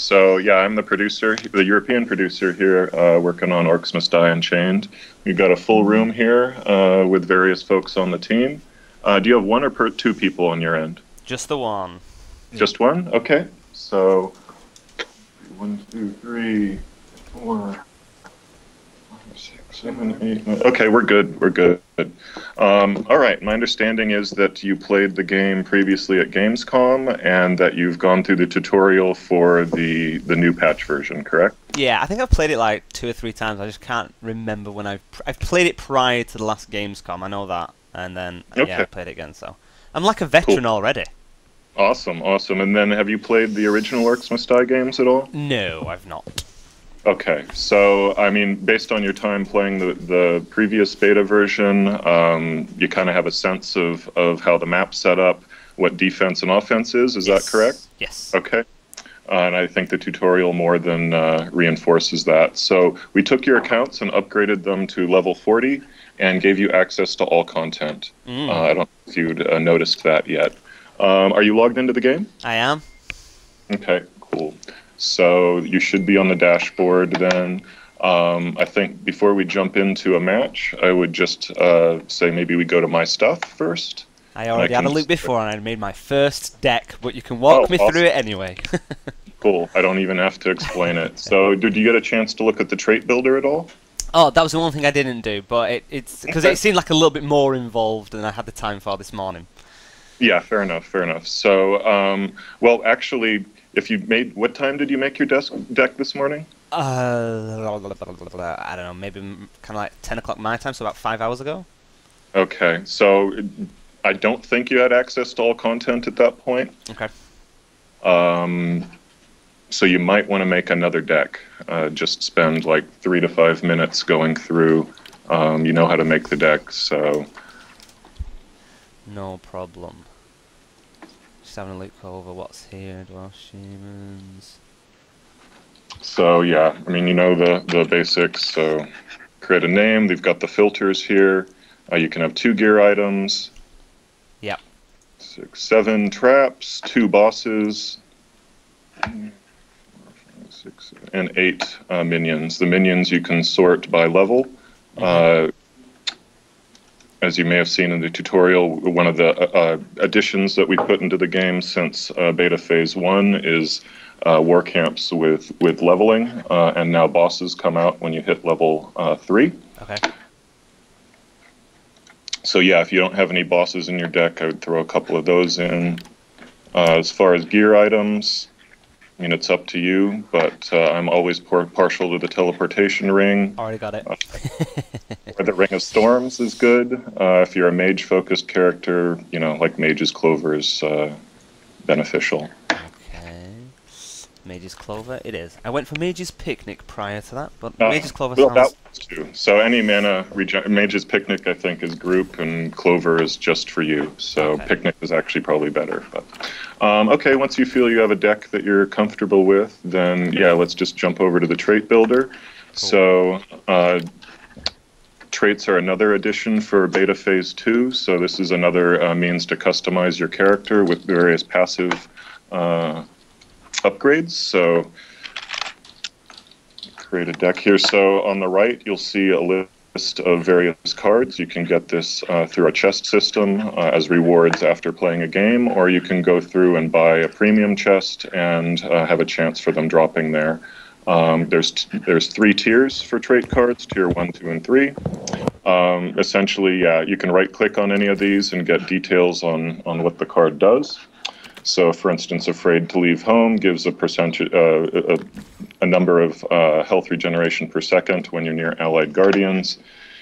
So yeah, I'm the producer, the European producer here, working on Orcs Must Die Unchained. We've got a full room here with various folks on the team. Do you have one or two people on your end? Just the one. Just one? Okay. So 1, 2, 3, 4, 6, 7, 8, 9. Okay, we're good. We're good. All right. My understanding is that you played the game previously at Gamescom, and that you've gone through the tutorial for the new patch version. Correct? Yeah, I think I've played it like 2 or 3 times. I just can't remember when I've played it prior to the last Gamescom. I know that, and then yeah, I played it again. So I'm like a veteran already. Awesome, awesome. And then, have you played the original Orcs Must Die games at all? No, I've not. Okay, so I mean, based on your time playing the previous beta version, you kind of have a sense of how the map's set up, what defense and offense is. Is that correct? Yes. Okay. And I think the tutorial more than reinforces that. So we took your accounts and upgraded them to level 40 and gave you access to all content. I don't know if you'd noticed that yet. Are you logged into the game? I am. Okay, cool. So you should be on the dashboard then. I think before we jump into a match, I would just say maybe we go to my stuff first. I already had a look before and I made my first deck, but you can walk me through it anyway. Cool. I don't even have to explain it. So did you get a chance to look at the trait builder at all? Oh, that was the one thing I didn't do, but it's because it seemed like a little bit more involved than I had the time for this morning. Yeah, fair enough, fair enough. So, well, actually, if you made, what time did you make your deck this morning? I don't know, maybe kind of like 10 o'clock my time, so about 5 hours ago. Okay, so I don't think you had access to all content at that point. Okay. So you might want to make another deck. Just spend like 3 to 5 minutes going through. You know how to make the deck, so... No problem. Just having a look over what's here. Dwarf Shamans. So yeah, I mean, you know the basics. So create a name. They've got the filters here. You can have 2 gear items. Yep. 6, 7 traps, 2 bosses, 4, 5, 6, 7, and 8 minions. The minions you can sort by level. As you may have seen in the tutorial, one of the additions that we put into the game since beta phase 1 is war camps with leveling, and now bosses come out when you hit level 3. Okay. So yeah, if you don't have any bosses in your deck, I would throw a couple of those in. As far as gear items, I mean, it's up to you, but I'm always partial to the teleportation ring. Already got it. Or the Ring of Storms is good. If you're a mage-focused character, you know, like Mage's Clover is beneficial. Okay. Mage's Clover, it is. I went for Mage's Picnic prior to that, but Mage's Clover sounds... Well, that was too. So any mana, Mage's Picnic, I think, is group, and Clover is just for you. So Picnic is actually probably better. But okay, once you feel you have a deck that you're comfortable with, then yeah, let's just jump over to the trait builder. Cool. So traits are another addition for beta phase 2. So this is another means to customize your character with various passive upgrades. So create a deck here. So on the right, you'll see a list of various cards. You can get this through a chest system as rewards after playing a game, or you can go through and buy a premium chest and have a chance for them dropping there. There's 3 tiers for trait cards, tier 1, 2, and 3. Essentially, yeah, you can right-click on any of these and get details on what the card does. So, for instance, Afraid to Leave Home gives a percentage, a number of health regeneration per second when you're near allied guardians.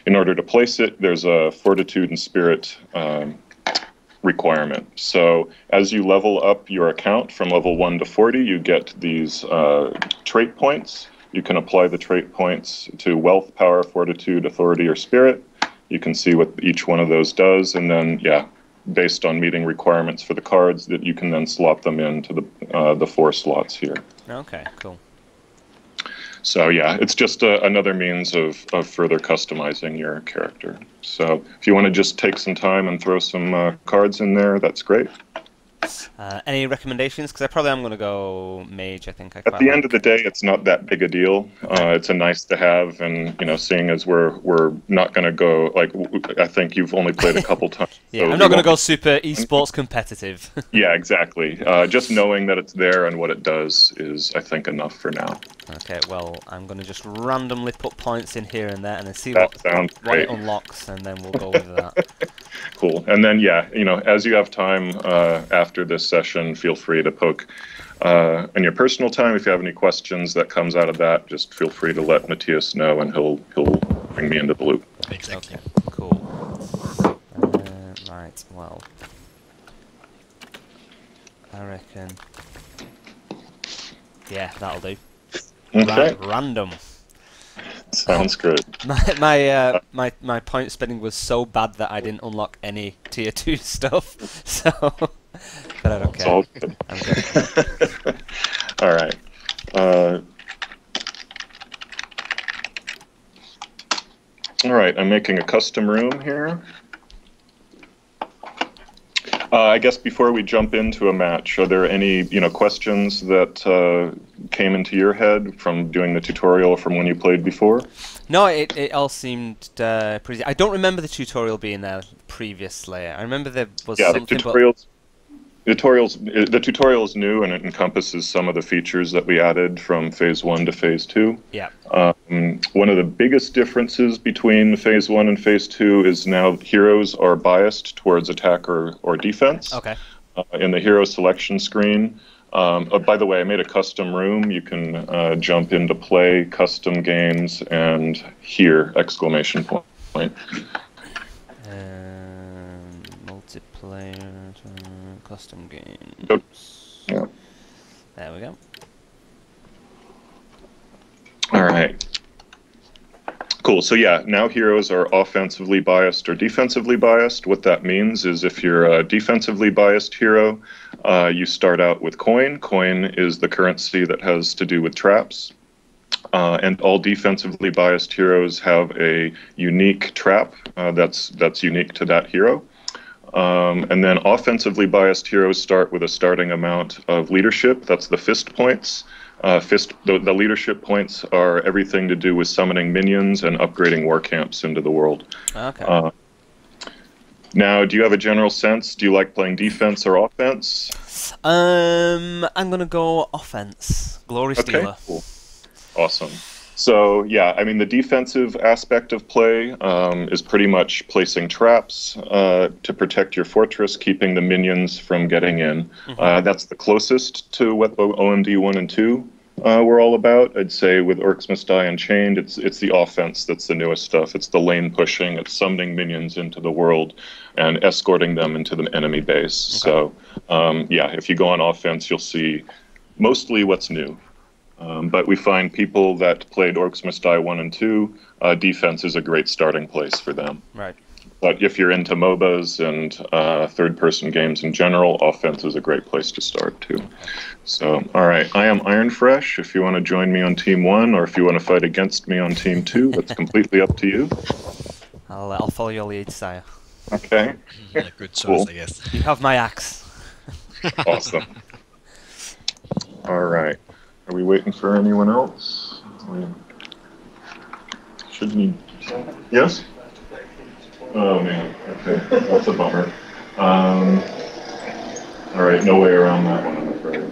In order to place it, there's a Fortitude and Spirit requirement. So, as you level up your account from level 1 to 40, you get these trait points. You can apply the trait points to Wealth, Power, Fortitude, Authority, or Spirit. You can see what each one of those does, and then, yeah, based on meeting requirements for the cards, that you can then slot them into the 4 slots here. Okay, cool. So yeah, it's just another means of further customizing your character. So if you want to just take some time and throw some cards in there, that's great. Any recommendations? Because I probably am going to go mage. I think I At quite the like. end of the day, it's not that big a deal. It's a nice to have, and seeing as we're not going to go like I think you've only played a couple times. Yeah, so I'm not going to go super esports competitive. Yeah, exactly. Just knowing that it's there and what it does is, I think, enough for now. Okay, well, I'm going to just randomly put points in here and there, and then see That what sounds it great. unlocks, and then we'll go with that. Cool. And then, yeah, as you have time after this session, feel free to poke in your personal time. If you have any questions that comes out of that, just feel free to let Matthias know, and he'll bring me into the loop. Exactly. Okay, cool. Right, well, I reckon. Yeah, that'll do. Okay. Random. Sounds good. My point spending was so bad that I didn't unlock any tier 2 stuff, so but I don't care. All good. I'm good. All right. All right, I'm making a custom room here. I guess before we jump into a match, are there any questions that came into your head from doing the tutorial from when you played before? No, it all semed pretty. I don't remember the tutorial being there previously. I remember there was something. The tutorial is new, and it encompasses some of the features that we added from Phase 1 to Phase 2. Yeah. One of the biggest differences between Phase 1 and Phase 2 is now heroes are biased towards attack or defense. Okay. In the hero selection screen. By the way, I made a custom room. You can jump into play, custom games, and here, exclamation point. Multiplayer, custom games. Yeah. There we go. All right. Cool. So yeah, now heroes are offensively biased or defensively biased. What that means is if you're a defensively biased hero, you start out with coin. Coin is the currency that has to do with traps. And all defensively biased heroes have a unique trap that's unique to that hero. And then offensively biased heroes start with a starting amount of leadership. That's the fist points. The leadership points are everything to do with summoning minions and upgrading war camps into the world. Okay. Now, do you have a general sense? Do you like playing defense or offense? I'm gonna go offense. Glory Stealer. Okay, cool. Awesome. So yeah, I mean the defensive aspect of play is pretty much placing traps to protect your fortress, keeping the minions from getting in. That's the closest to what OMD 1 and 2 were all about. I'd say with Orcs Must Die Unchained, it's the offense that's the newest stuff. It's the lane pushing, it's summoning minions into the world and escorting them into the enemy base. Okay. So yeah, if you go on offense, you'll see mostly what's new. But we find people that played Orcs Must Die 1 and 2, defense is a great starting place for them. Right. But if you're into MOBAs and third-person games in general, offense is a great place to start, too. So, all right, I am Iron Fresh. If you want to join me on Team 1, or if you want to fight against me on Team 2, that's completely up to you. I'll follow your lead, sire. Okay. Yeah, good choice, I guess. You have my axe. Awesome. All right. Are we waiting for anyone else? Should we? Yes? Oh man, okay, that's a bummer. All right, no way around that one, I'm afraid.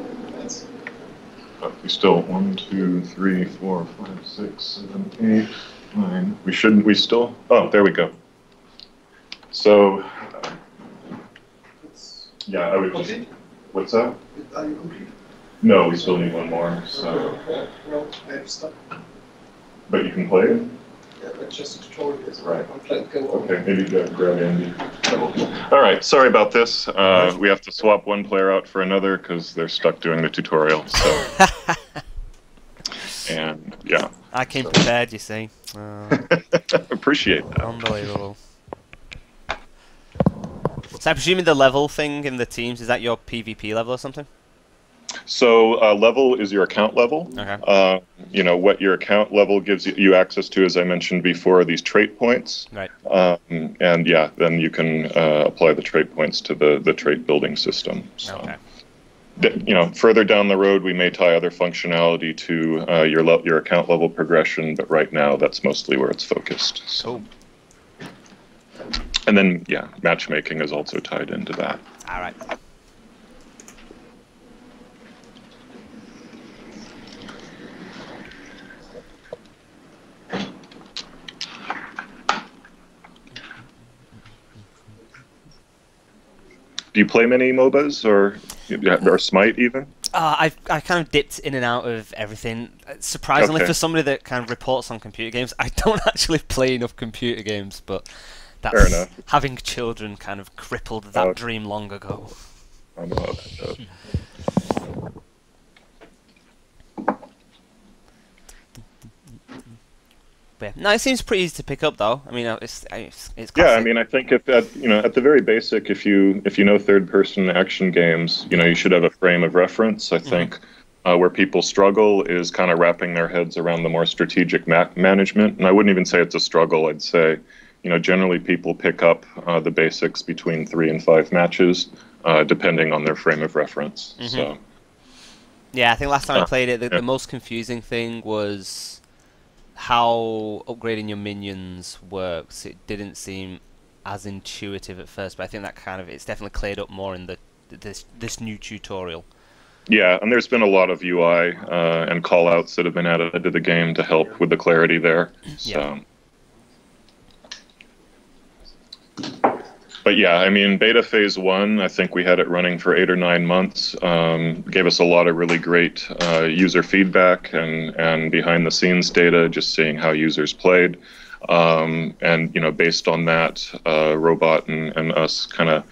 But we still 1, 2, 3, 4, 5, 6, 7, 8, 9. We still. Oh, there we go. So, yeah, I would. Just, what's that? Are you complete? No, we still need one more, so. Well, I have stuff. But you can play it? Yeah, but just a tutorial. Right. I'm trying to go on. Okay, maybe grab Andy. All right, sorry about this. We have to swap one player out for another because they're stuck doing the tutorial, so. And, yeah. I came prepared, you see. Appreciate that. Unbelievable. So I'm presuming the level thing in the teams, is that your PvP level or something? So level is your account level. Okay. You know, what your account level gives you access to, as I mentioned before, are these trait points. Right. And yeah, then you can apply the trait points to the trait building system. So, Okay. you know, further down the road, we may tie other functionality to your account level progression, but right now that's mostly where it's focused. So. Cool. And then, yeah, matchmaking is also tied into that. All right. Do you play many MOBAs or Smite even? I kind of dipped in and out of everything. Surprisingly, Okay. for somebody that kind of reports on computer games, I don't actually play enough computer games. But Fair that's enough. having children kind of crippled that dream long ago. I know how that goes. But yeah. No, it seems pretty easy to pick up, though. I mean, it's Yeah, classic. I mean, I think if at at the very basic, if you know third-person action games, you know, you should have a frame of reference. I think where people struggle is kind of wrapping their heads around the more strategic management. And I wouldn't even say it's a struggle. I'd say, you know, generally people pick up the basics between 3 and 5 matches, depending on their frame of reference. So. Yeah, I think last time I played it, yeah. the most confusing thing was how upgrading your minions works. It didn't seem as intuitive at first, but I think that it's definitely cleared up more in this new tutorial. Yeah, and there's been a lot of UI and callouts that have been added to the game to help with the clarity there. So. Yeah. But yeah, I mean, beta phase 1, I think we had it running for 8 or 9 months. Gave us a lot of really great user feedback and behind the scenes data, just seeing how users played. And, you know, based on that, Robot and us kind of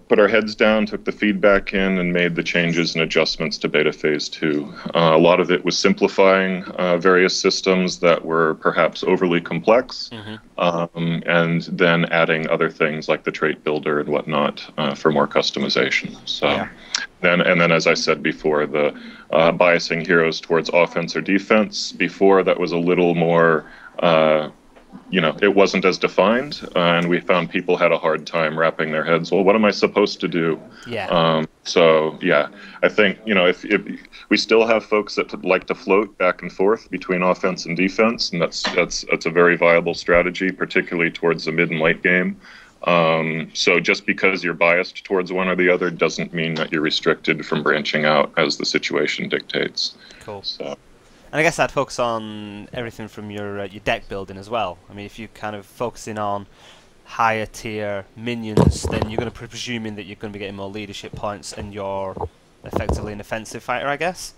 put our heads down, took the feedback in, and made the changes and adjustments to beta phase 2. A lot of it was simplifying various systems that were perhaps overly complex, and then adding other things like the trait builder and whatnot for more customization. So, Yeah. then as I said before, the biasing heroes towards offense or defense. Before, that was a little more. You know, it wasn't as defined, and we found people had a hard time wrapping their heads. Well, what am I supposed to do? Yeah. So yeah, I think, you know, if we still have folks that like to float back and forth between offense and defense, and that's a very viable strategy, particularly towards the mid and late game. So just because you're biased towards one or the other doesn't mean that you're restricted from branching out as the situation dictates. Cool. So. And I guess I'd focus on everything from your deck building as well. I mean, if you're kind of focusing on higher tier minions, then you're going to be presuming that you're going to be getting more leadership points, and you're effectively an offensive fighter, I guess.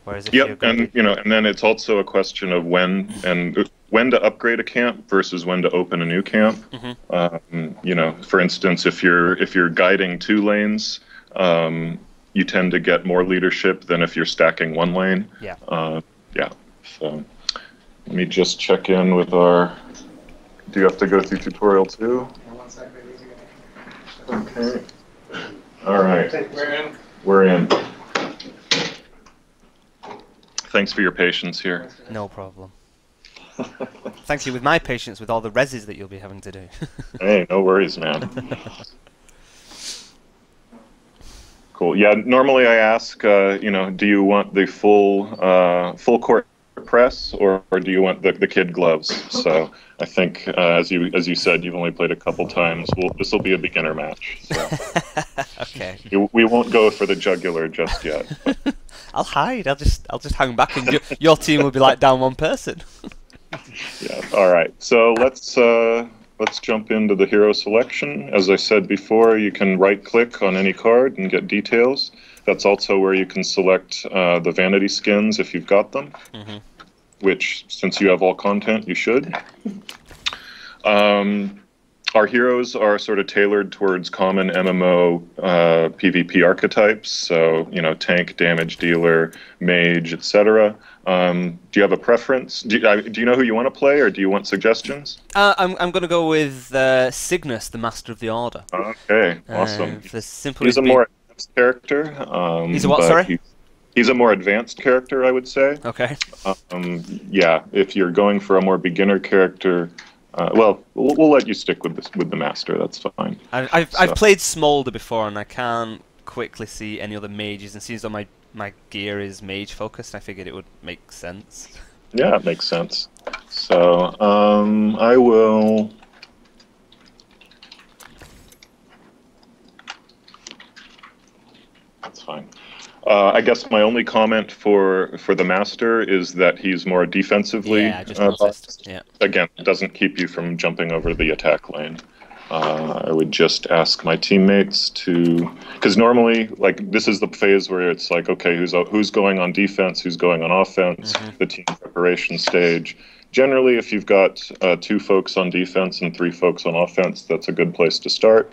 Whereas if you're going to be... you know, and then it's also a question of when to upgrade a camp versus when to open a new camp. You know, for instance, if you're guiding 2 lanes, you tend to get more leadership than if you're stacking 1 lane. Yeah. Yeah, so let me just check in with our... Do you have to go through tutorial 2? 1 second. Okay. All right. We're in. We're in. Thanks for your patience here. No problem. Thanks you with my patience with all the reses that you'll be having to do. Hey, no worries, man. Cool. Yeah, normally I ask, you know, do you want the full court press, or do you want the kid gloves? So I think, as you said, you've only played a couple times. This will be a beginner match. So. Okay. We won't go for the jugular just yet. I'll hide. I'll just hang back, and your team will be like down 1 person. Yeah. All right. So let's jump into the hero selection. As I said before, you can right-click on any card and get details. That's also where you can select the vanity skins if you've got them, which, since you have all content, you should. Our heroes are sort of tailored towards common MMO PvP archetypes, so, you know, tank, damage dealer, mage, etc. Do you have a preference? Do you know who you want to play, or do you want suggestions? I'm going to go with Cygnus, the Master of the Order. Okay, awesome. For simple He's a more advanced character. He's a what, but sorry? He's a more advanced character, I would say. Okay. Yeah, if you're going for a more beginner character, well, we'll let you stick with this with the master. That's fine. I've played Smolder before, and I can't quickly see any other mages. And seems though my gear is mage focused, I figured it would make sense. Yeah, it makes sense. So I will. That's fine. I guess my only comment for the master is that he's more defensively. Yeah, I just noticed. Yeah. Again, it doesn't keep you from jumping over the attack lane. I would just ask my teammates to, because normally, like, this is the phase where it's like, okay, who's going on defense, who's going on offense, the team preparation stage. Generally, if you've got 2 folks on defense and 3 folks on offense, that's a good place to start.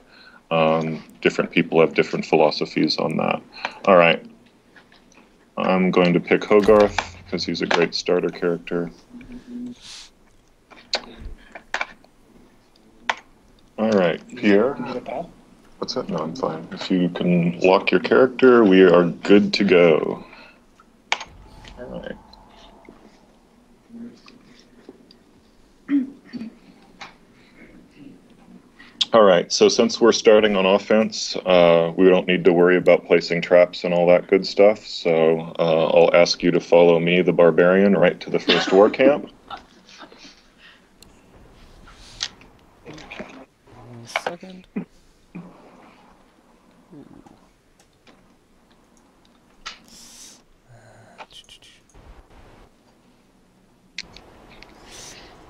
Different people have different philosophies on that. All right. I'm going to pick Hogarth because he's a great starter character. All right, Pierre. What's that? No, I'm fine. If you can lock your character, we are good to go. All right. All right, so since we're starting on offense, we don't need to worry about placing traps and all that good stuff. So I'll ask you to follow me, the barbarian, right to the first war camp. 1 second.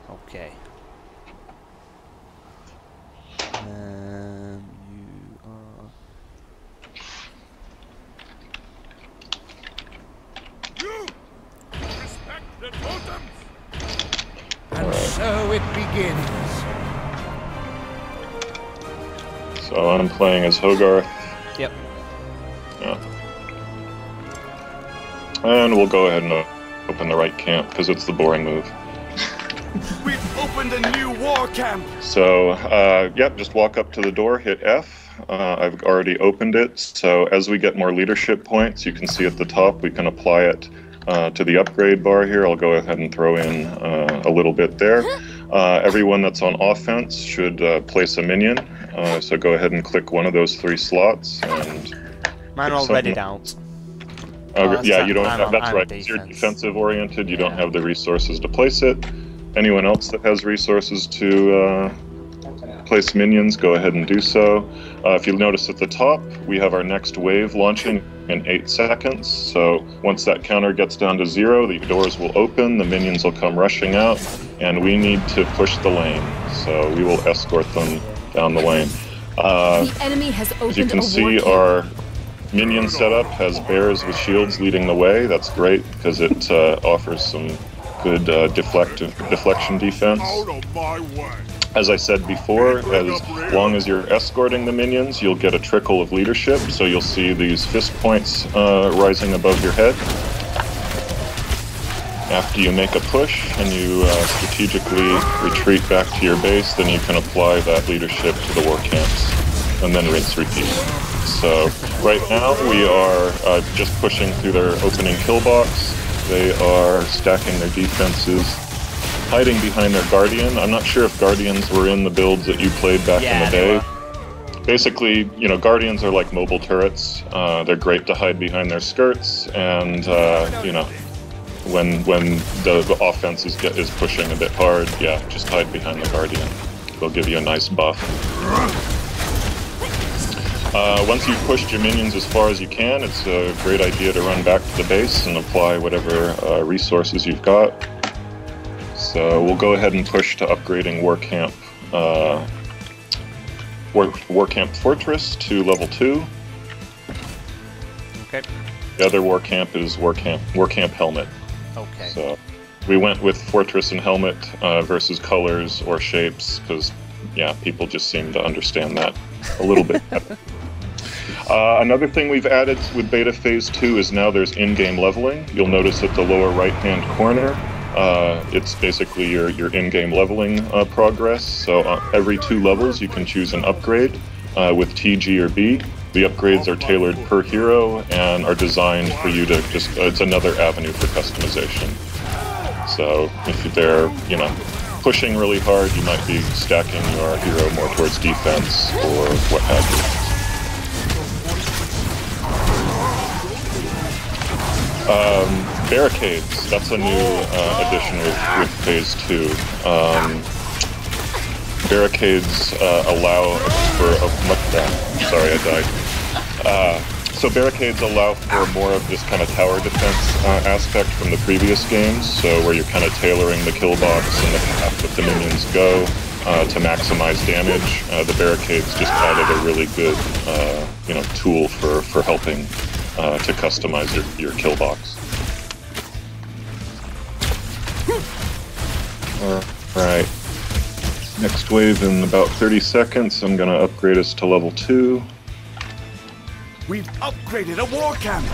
Okay. And you are... You! Respect the totems! And so it begins. So I'm playing as Hogarth. Yep. Yeah. And we'll go ahead and open the right camp, because it's the boring move. We've opened a new war camp! So, yep, just walk up to the door, hit F. I've already opened it, so as we get more leadership points, you can see at the top, we can apply it to the upgrade bar here. I'll go ahead and throw in a little bit there. Everyone that's on offense should place a minion, so go ahead and click one of those 3 slots. And mine are already out. Yeah, you don't have, that's right, because you're defensive oriented, you don't have the resources to place it. Anyone else that has resources to place minions, go ahead and do so. If you'll notice at the top, we have our next wave launching in 8 seconds. So once that counter gets down to 0, the doors will open, the minions will come rushing out, and we need to push the lane. So we will escort them down the lane. The enemy has opened as you can a see, war our minion setup has bears with shields leading the way. That's great because it offers some good deflection defense. Out of my way! As I said before, as long as you're escorting the minions, you'll get a trickle of leadership, so you'll see these fist points rising above your head. After you make a push and you strategically retreat back to your base, then you can apply that leadership to the war camps, and then rinse repeat. So right now we are just pushing through their opening kill box. They are stacking their defenses, hiding behind their Guardian. I'm not sure if Guardians were in the builds that you played back in the day. Basically, you know, Guardians are like mobile turrets. They're great to hide behind their skirts, and you know, when the offense is pushing a bit hard, yeah, just hide behind the Guardian. They'll give you a nice buff. Once you've pushed your minions as far as you can, it's a great idea to run back to the base and apply whatever resources you've got. So we'll go ahead and push to upgrading War Camp Fortress to level 2. Okay. The other War Camp is War Camp Helmet. Okay. So we went with Fortress and Helmet versus colors or shapes because, yeah, people just seem to understand that a little bit better. Another thing we've added with Beta Phase 2 is now there's in-game leveling. You'll notice at the lower right-hand corner, it's basically your in-game leveling progress. So every 2 levels you can choose an upgrade with T, G, or B. The upgrades are tailored per hero and are designed for you to just, it's another avenue for customization. So if they're, you know, pushing really hard, you might be stacking your hero more towards defense or what have you. Barricades, that's a new addition with Phase 2. Barricades allow for sorry, I died. So barricades allow for more of this kind of tower defense aspect from the previous games, so where you're kind of tailoring the kill box and the path that the minions go to maximize damage. The barricades just added a really good you know, tool for helping to customize your kill box. Alright. Next wave in about 30 seconds, I'm going to upgrade us to level 2. We've upgraded a war camp.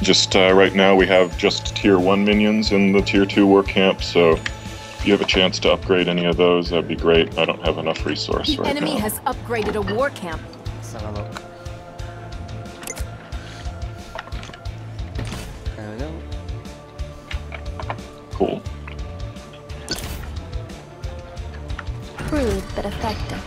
Just right now we have just Tier 1 minions in the Tier 2 war camp, so if you have a chance to upgrade any of those, that'd be great. I don't have enough resource right now. The enemy has upgraded a war camp. Let's have a look. There we go. Cool. Crude but effective.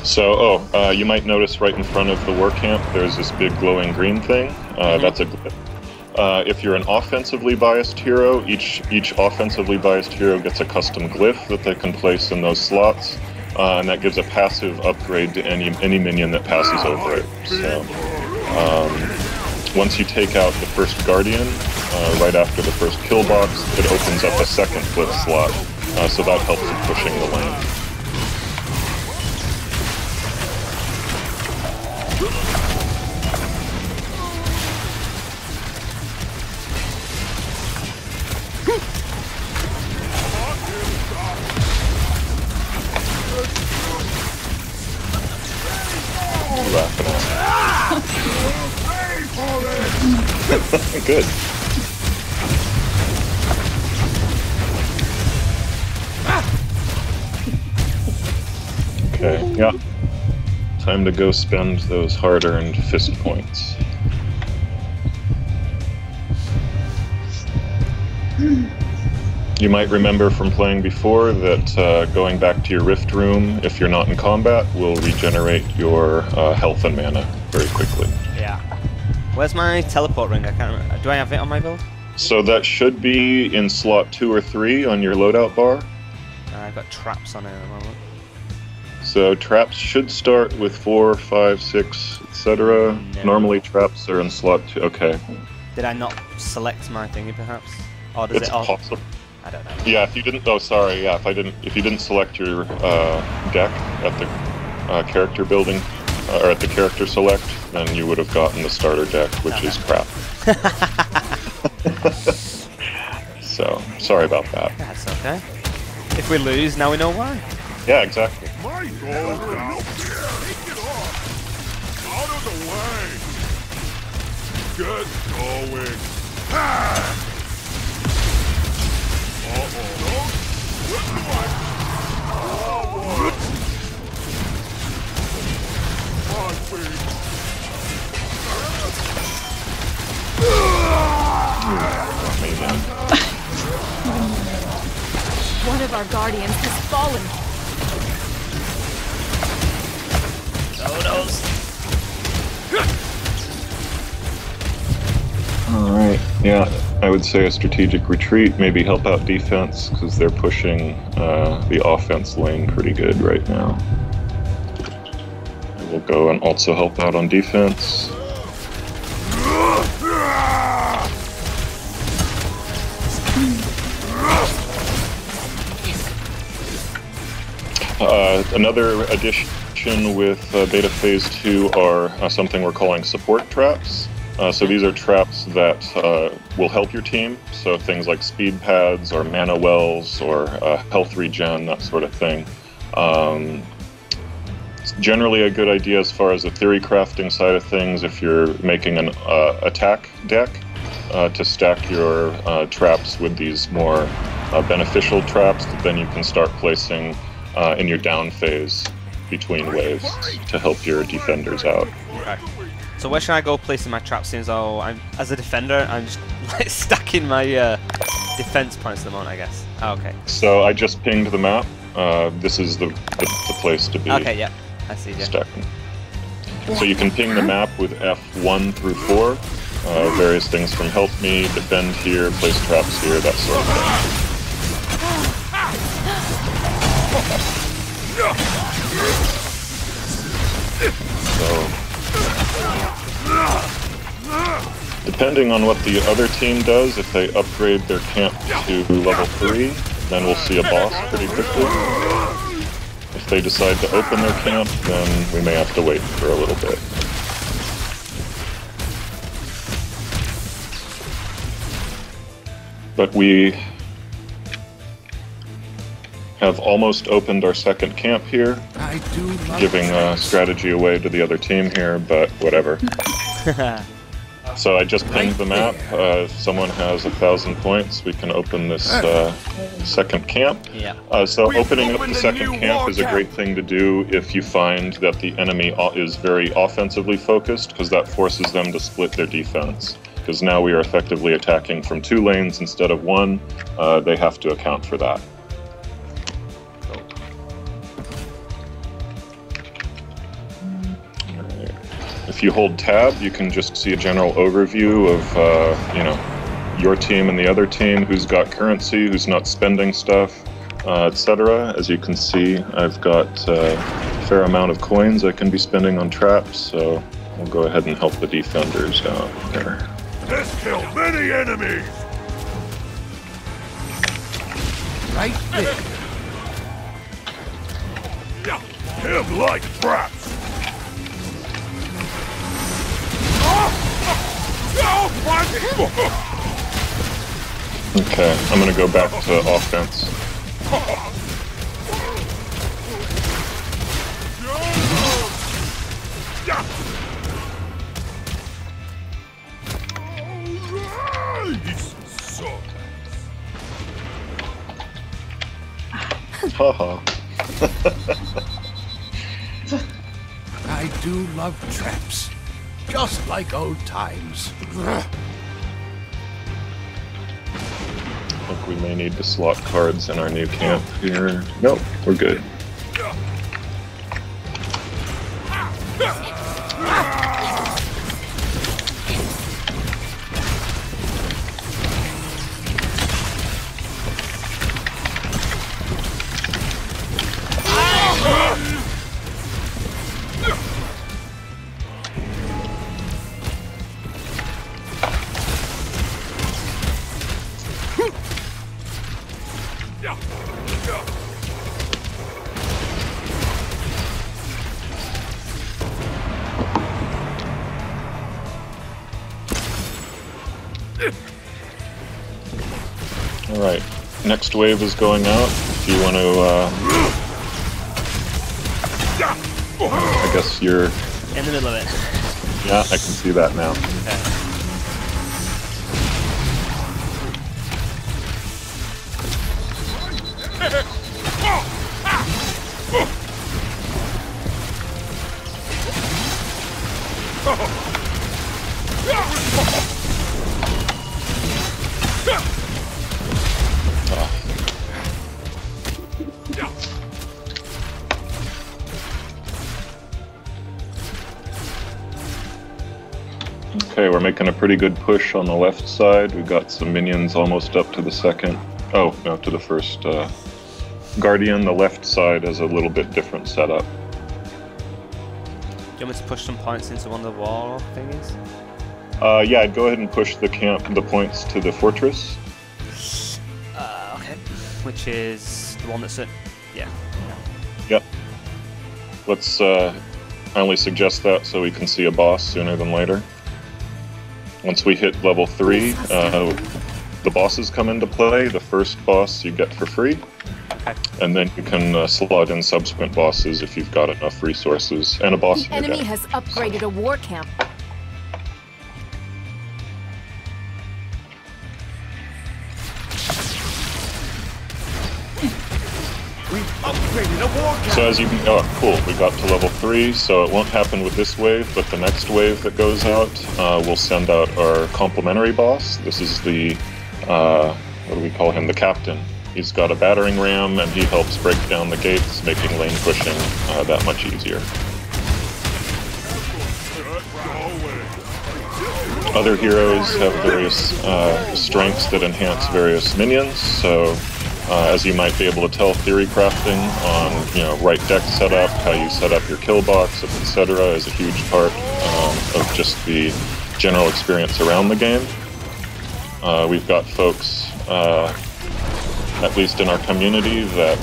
So, you might notice right in front of the war camp, there's this big glowing green thing. That's a glyph. If you're an offensively biased hero, each offensively biased hero gets a custom glyph that they can place in those slots, and that gives a passive upgrade to any minion that passes over it. So, once you take out the first Guardian, right after the first kill box, it opens up a second glyph slot, so that helps in pushing the lane. Good. Okay, yeah. Time to go spend those hard-earned fist points. You might remember from playing before that going back to your rift room, if you're not in combat, will regenerate your health and mana very quickly. Yeah. Where's my teleport ring? I can't remember. Do I have it on my build? So that should be in slot 2 or 3 on your loadout bar. I've got traps on it at the moment. So traps should start with 4, 5, 6, etc. No. Normally traps are in slot 2. Okay. Did I not select my thingy perhaps? Or does It's it all? possible. I don't know. Yeah, if you didn't. Oh, sorry. Yeah, if you didn't select your deck at the character building or at the character select, then you would have gotten the starter deck, which is crap. So sorry about that. That's okay. If we lose, now we know why. Yeah, exactly. My goal now. Take it off. Out of the way. Get going. Ah! One of our guardians has fallen. Alright, yeah, I would say a strategic retreat, maybe help out defense, because they're pushing the offense lane pretty good right now. We'll go and also help out on defense. Another addition with Beta Phase 2 are something we're calling support traps. So these are traps that will help your team, so things like speed pads or mana wells or health regen, that sort of thing. It's generally a good idea as far as the theory crafting side of things if you're making an attack deck to stack your traps with these more beneficial traps that then you can start placing in your down phase between waves to help your defenders out. Okay. So where should I go placing my traps? Since as a defender, I'm just like stacking my defense points at the moment, I guess. Oh, okay. So I just pinged the map. This is the place to be. Okay, yeah. I see, yeah. Stacking. So you can ping the map with F1 through 4. Various things from help me, defend here, place traps here, that sort of thing. So, depending on what the other team does, if they upgrade their camp to level 3, then we'll see a boss pretty quickly. If they decide to open their camp, then we may have to wait for a little bit. But we have almost opened our second camp here, giving strategy away to the other team here, but whatever. So I just pinged the map. If someone has 1,000 points, we can open this second camp. Yeah. So opening up the second camp is a great thing to do if you find that the enemy is very offensively focused, because that forces them to split their defense. Because now we are effectively attacking from 2 lanes instead of 1. They have to account for that. If you hold tab, you can just see a general overview of, you know, your team and the other team, who's got currency, who's not spending stuff, etc. As you can see, I've got a fair amount of coins I can be spending on traps, so we'll go ahead and help the defenders out there. This killed many enemies! Right there. Yeah, him like traps! Okay, I'm gonna go back to offense. Haha. I do love traps. Just like old times. I think we may need to slot cards in our new camp here. Nope, we're good. Alright, next wave is going out. If you want to, I guess you're... In the middle of it. Yeah, I can see that now. Okay, we're making a pretty good push on the left side. We've got some minions almost up to the second. Oh, no, to the first Guardian. The left side has a little bit different setup. Do you want me to push some points into one of the wall thingies? Yeah, I'd go ahead and push the points to the fortress. Okay. Which is the one that's at... Yeah. Yep. Let's, I only suggest that so we can see a boss sooner than later. Once we hit level 3, the bosses come into play. The first boss you get for free. Okay. And then you can slot in subsequent bosses if you've got enough resources. And a boss The enemy has upgraded a war camp. We've Upgraded a war camp. So as you can, oh cool, we got to level 3, so it won't happen with this wave, but the next wave that goes out, we'll send out our complementary boss. This is the, what do we call him, the captain. He's got a battering ram, and he helps break down the gates, making lane pushing that much easier. Other heroes have various strengths that enhance various minions, so as you might be able to tell, theory crafting on right deck setup, how you set up your kill box, etc. is a huge part of just the general experience around the game. We've got folks, at least in our community, that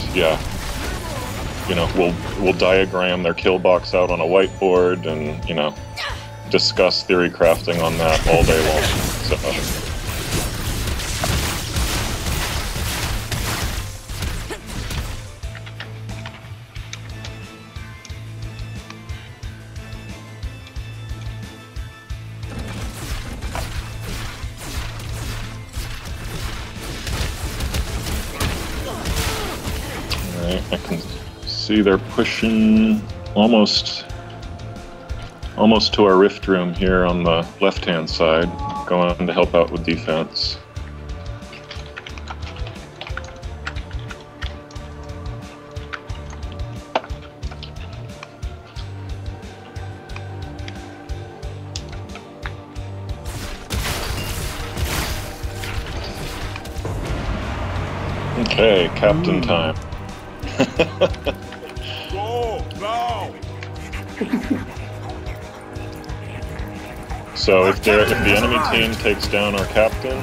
will diagram their kill box out on a whiteboard and discuss theory crafting on that all day long. So. I can see they're pushing almost to our rift room here on the left-hand side, going to help out with defense. Okay, captain time. Go now. So if the enemy team takes down our captain,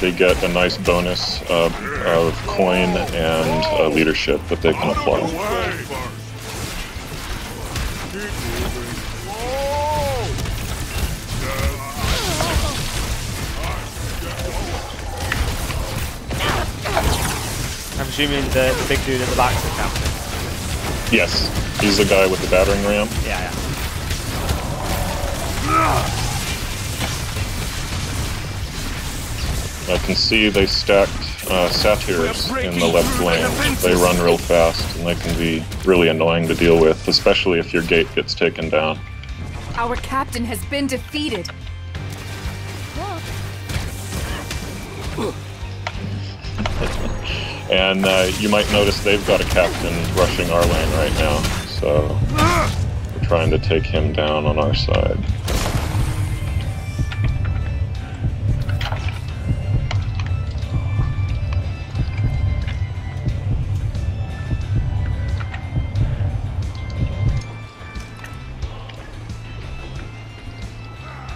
they get a nice bonus of coin and leadership that they can apply. I'm assuming the big dude at the back's the captain. Yes, he's the guy with the battering ram. Yeah. I can see they stacked satyrs in the left lane. They run real fast and they can be really annoying to deal with, especially if your gate gets taken down. Our captain has been defeated. And you might notice they've got a captain rushing our lane right now, so we're trying to take him down on our side.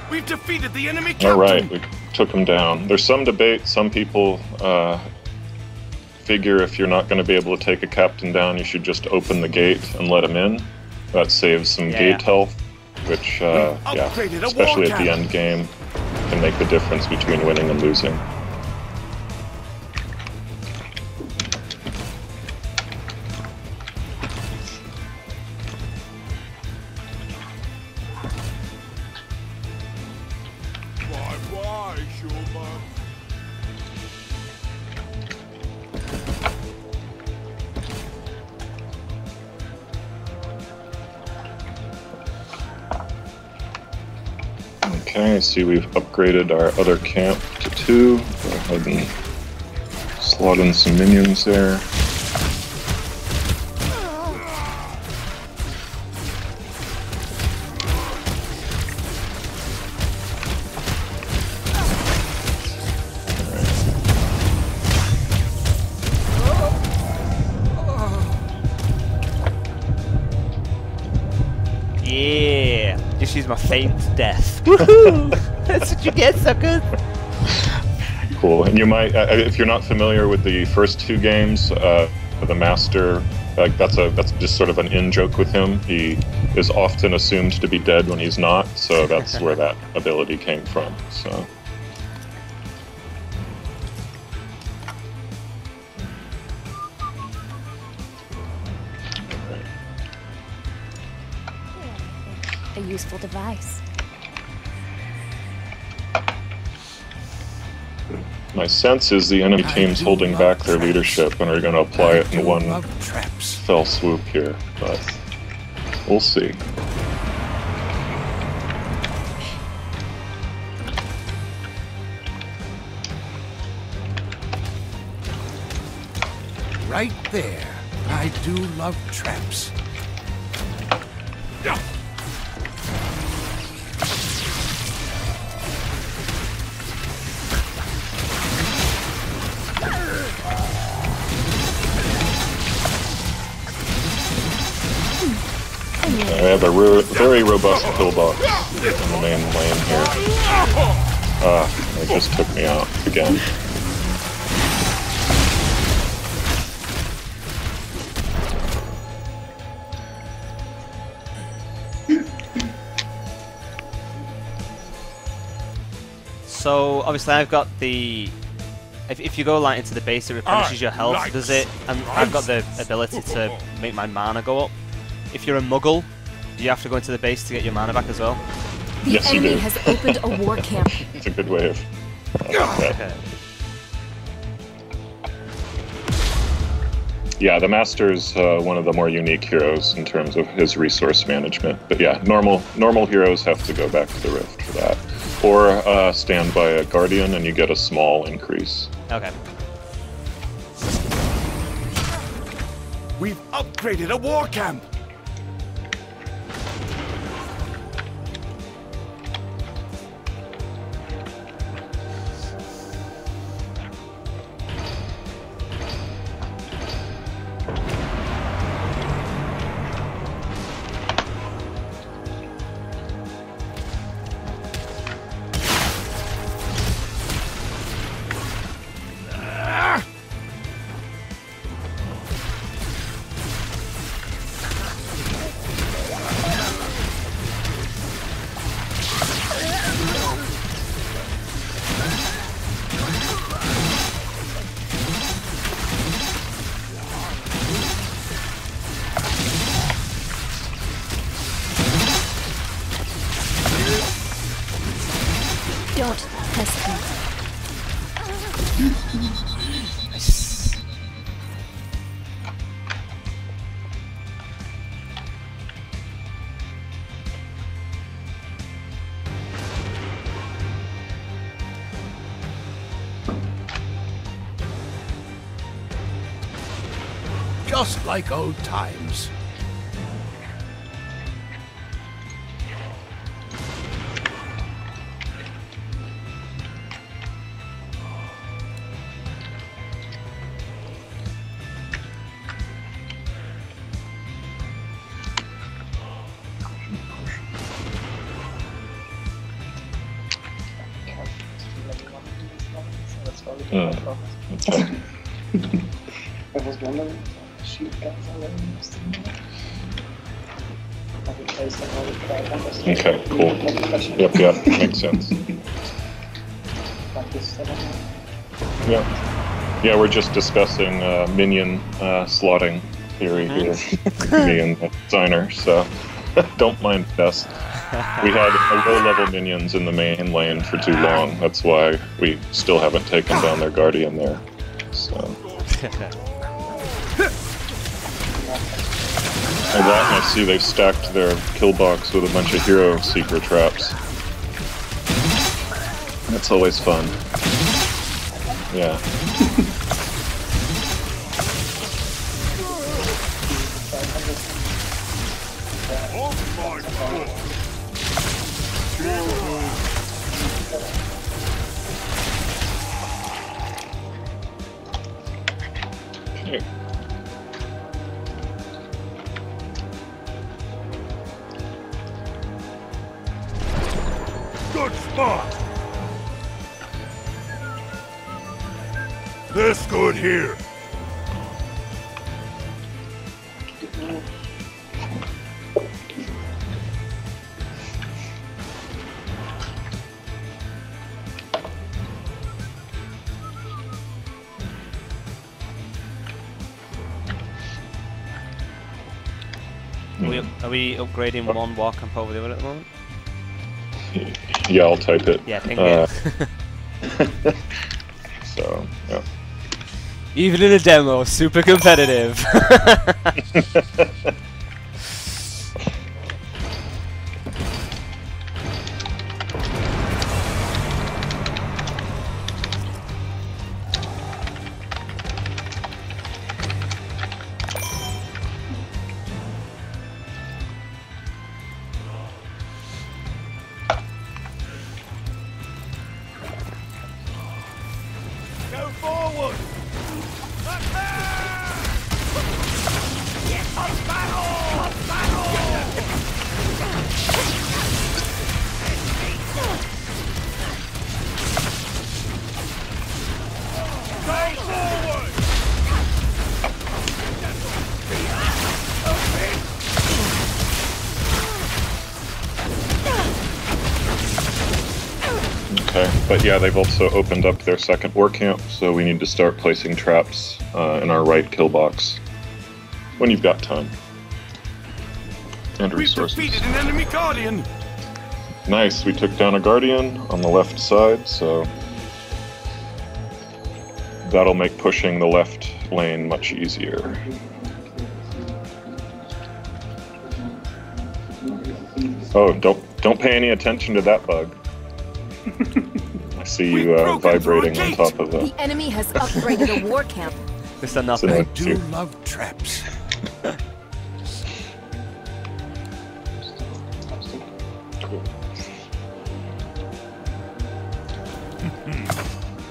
We've defeated the enemy captain. All right, we took him down. There's some debate. Some people figure if you're not going to be able to take a captain down, you should just open the gate and let him in. That saves some gate health, which, especially at the end game, can make the difference between winning and losing. Why, Schumann? Okay, I see we've upgraded our other camp to 2. Go ahead and slot in some minions there. Yeah! Just use my faint death. Woohoo! That's what you get, suckers! Cool. And you might, if you're not familiar with the first 2 games, the Master, that's just sort of an in-joke with him. He is often assumed to be dead when he's not, so that's where that ability came from. So. A useful device. My sense is the enemy team's holding back their leadership and are going to apply it in one fell swoop here, but we'll see. Right there. I do love traps. I have a very robust pillbox in the main lane here. It just took me out again. So obviously I've got the. If you go like into the base, it replenishes your health, does it? And I've got the ability to make my mana go up. If you're a Muggle, do you have to go into the base to get your mana back as well? The Yes, you enemy do. has opened a war camp. It's a good way of that. Okay. Yeah, the Master's one of the more unique heroes in terms of his resource management. But yeah, normal heroes have to go back to the Rift for that. Or stand by a Guardian and you get a small increase. Okay. We've upgraded a war camp. Don't hesitate. Just like old times. Okay. I was wondering, shoot guns already. Okay, cool. Yep, makes sense. Yeah, we're just discussing minion slotting theory here, me and the designer, so don't mind us. We had low-level minions in the main lane for too long. That's why we still haven't taken down their Guardian there. So. And that, and I see they've stacked their kill box with a bunch of hero seeker traps. That's always fun. Yeah. Oh my God. Okay. Good spot. This good here. Are we upgrading one war camp over the other at the moment? Yeah, I'll type it. Yeah, ping it. So, yeah. Even in a demo, super competitive. Go forward! Okay, but yeah, they've also opened up their second war camp, so we need to start placing traps in our right kill box when you've got time and We've resources. defeated an enemy guardian! Nice, we took down a guardian on the left side, so that'll make pushing the left lane much easier. Oh, don't pay any attention to that bug. I see you vibrating on top of The that. enemy has upgraded a war camp. Mr. So Nothing. I that's do you. love traps.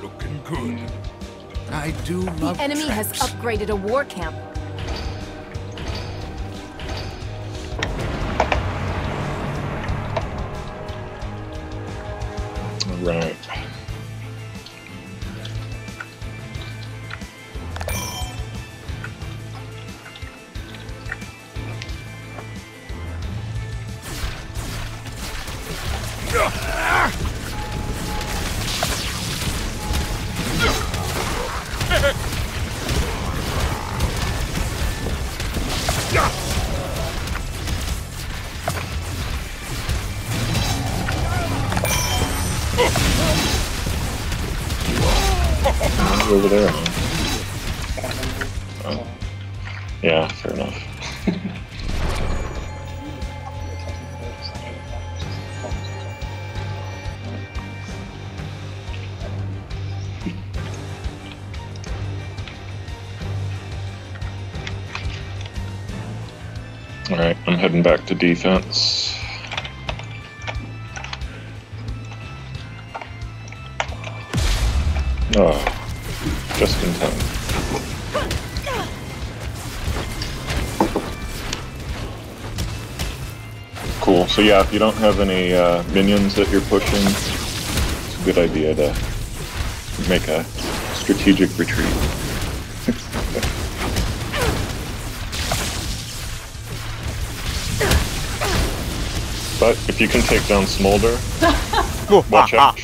Looking good. I do love The enemy has traps. upgraded a war camp. Right. Over there. Oh. Yeah, fair enough. Alright, I'm heading back to defense. Oh, just in time. Cool, so yeah, if you don't have any minions that you're pushing, it's a good idea to make a strategic retreat. But if you can take down Smolder, watch out,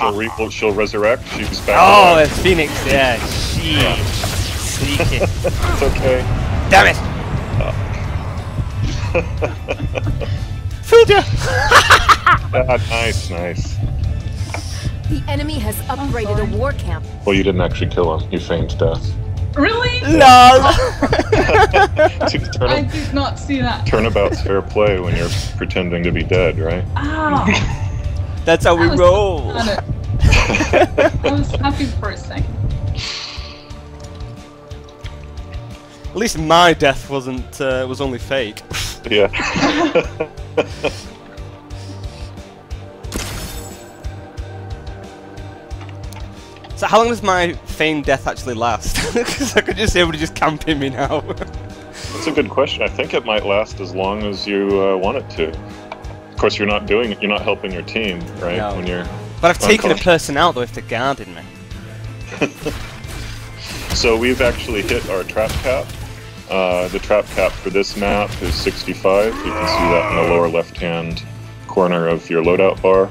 she'll resurrect, she's back. Oh, alive. it's Phoenix, yeah. Shit. Sneaky. It's okay. Damn it! Fooled ya! Nice, nice. The enemy has upgraded a war camp. Well, you didn't actually kill him, you feigned death. Really? LOL! I did not see that. Turnabout's fair play when you're pretending to be dead, right? Ow. That's how we I was roll. on it. I was happy for a second. At least my death wasn't was only fake. Yeah. So how long does my feigned death actually last? Because I could just say everybody just camping me now. That's a good question. I think it might last as long as you want it to. Of course, you're not doing it. You're not helping your team, right? No. When you're. But I've taken a unconscious. person out though if they're guarding me. So we've actually hit our trap cap. The trap cap for this map is 65. You can see that in the lower left-hand corner of your loadout bar.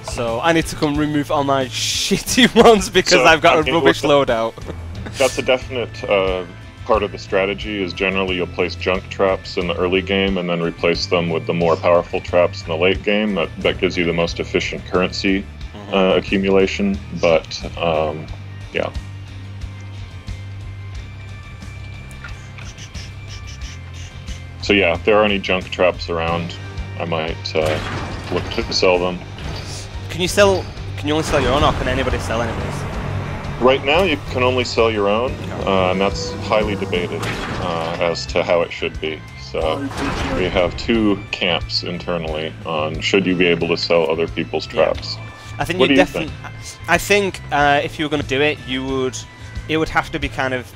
So I need to come remove all my shitty ones because So, I've got I a mean, rubbish with loadout. That's a definite part of the strategy. Is generally you'll place junk traps in the early game and then replace them with the more powerful traps in the late game. That gives you the most efficient currency accumulation, but yeah. So yeah, if there are any junk traps around, I might look to sell them. Can you sell? Can you only sell your own, or can anybody sell anybody's? Right now, you can only sell your own, and that's highly debated as to how it should be. So we have 2 camps internally on should you be able to sell other people's traps. I think What you do you definitely. I think if you were going to do it, it would have to be kind of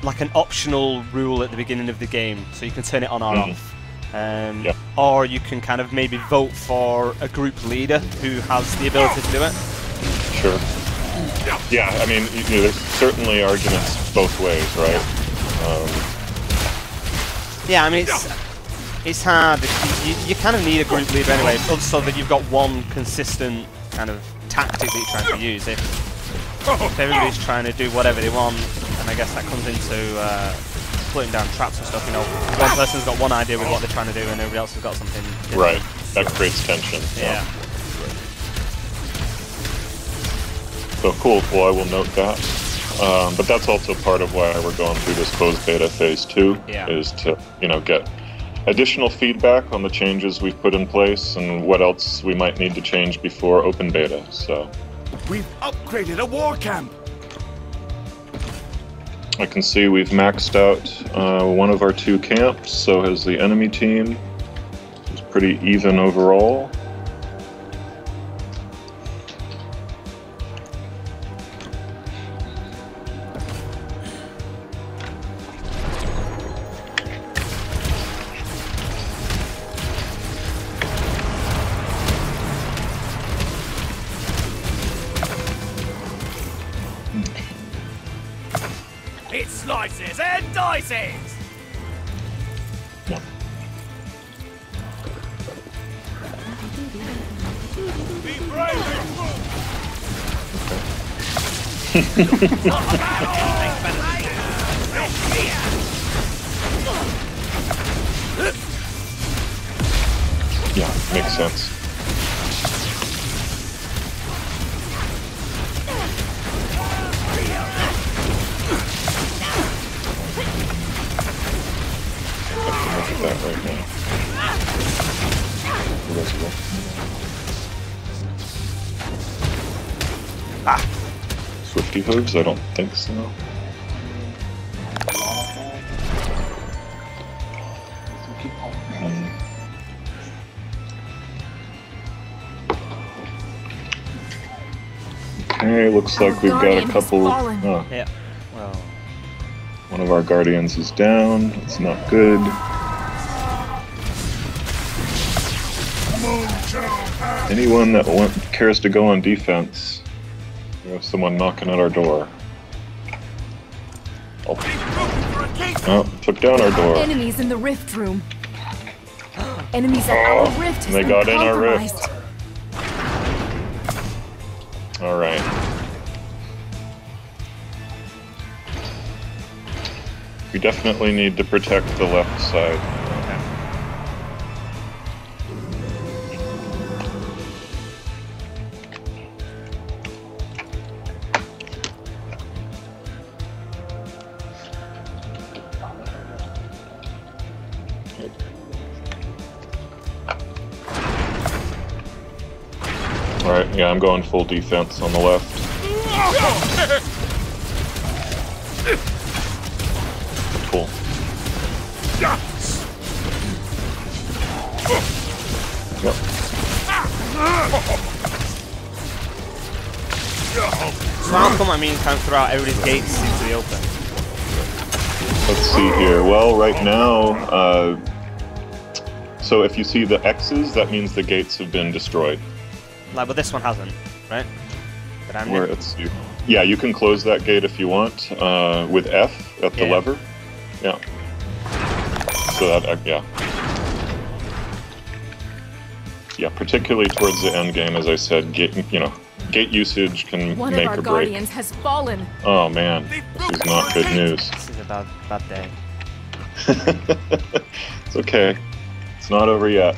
like an optional rule at the beginning of the game, so you can turn it on or off. Or you can kind of maybe vote for a group leader who has the ability to do it. Sure. Yeah, I mean, there's certainly arguments both ways, right? Yeah, I mean, it's hard. You kind of need a group leader anyway, so that you've got one consistent kind of tactic that you're trying to use. If everybody's trying to do whatever they want, and I guess that comes into putting down traps and stuff, you know, one person's got one idea with what they're trying to do and everybody else has got something different. Right, that creates tension. Yeah. So cool, well I will note that. But that's also part of why we're going through this closed beta phase 2, is to, you know, get additional feedback on the changes we've put in place and what else we might need to change before open beta, so. We've upgraded a war camp. I can see we've maxed out one of our 2 camps, so has the enemy team. It's pretty even overall. It slices and dices. Be brave and move. Yeah, makes sense. That right now. Swifty hooves? I don't think so. Okay, looks like we've got a couple. Yeah. Well. One of our guardians is down. It's not good. Anyone that cares to go on defense? We have someone knocking at our door. Oh, took down our door. Enemies in the rift room. Enemies at our rift has they been got in our compromised. rift. All right. We definitely need to protect the left side. Alright, yeah, I'm going full defense on the left. Cool. Yep. So how come, I mean, kind of throughout everybody's gates into the open? Let's see here. Well, right now, so if you see the X's, that means the gates have been destroyed. Like, but this one hasn't, right? But I'm Where it's, yeah, you can close that gate if you want with F at the lever. Yeah. So that, yeah. Yeah, particularly towards the end game, as I said, gate usage can One make of our or break. guardians has fallen. Oh man, this is not good news. This is a bad day. It's okay. It's not over yet.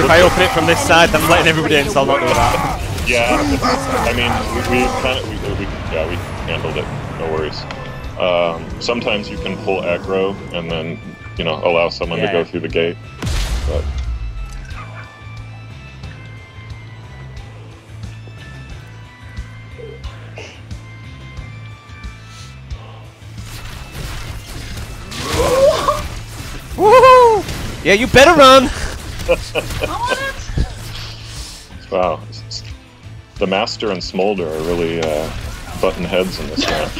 if I open it from this side, then I'm letting everybody in, so I'll not do that. Yeah, I mean, we handled it. No worries. Sometimes you can pull aggro and then, you know, allow someone to go through the gate. But Woohoo! Yeah, you better run! wow, the Master and Smolder are really button heads in this match.